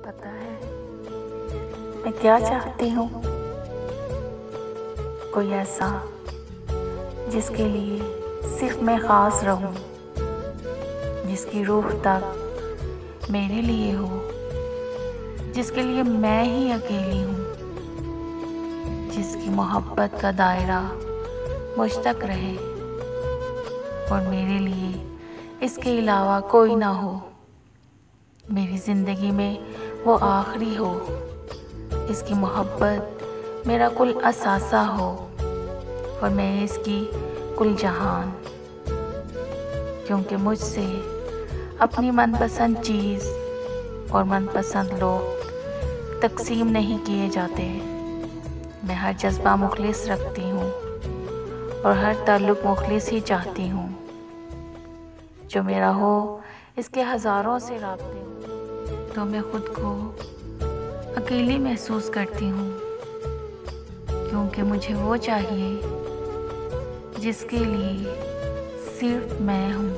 पता है मैं क्या चाहती हूँ? कोई ऐसा जिसके लिए सिर्फ मैं खास रहूँ, जिसकी रूह तक मेरे लिए हो, जिसके लिए मैं ही अकेली हूँ, जिसकी मोहब्बत का दायरा मुझ तक रहे और मेरे लिए इसके अलावा कोई ना हो। मेरी ज़िंदगी में वो आखिरी हो, इसकी मोहब्बत मेरा कुल असासा हो और मैं इसकी कुल जहान। क्योंकि मुझसे अपनी मनपसंद चीज़ और मनपसंद लोग तकसीम नहीं किए जाते। मैं हर जज्बा मुखलिस रखती हूँ और हर ताल्लुक़ मुखलिस ही चाहती हूँ। जो मेरा हो इसके हज़ारों से राब्ते हो, तो मैं ख़ुद को अकेली महसूस करती हूँ। क्योंकि मुझे वो चाहिए जिसके लिए सिर्फ मैं हूँ।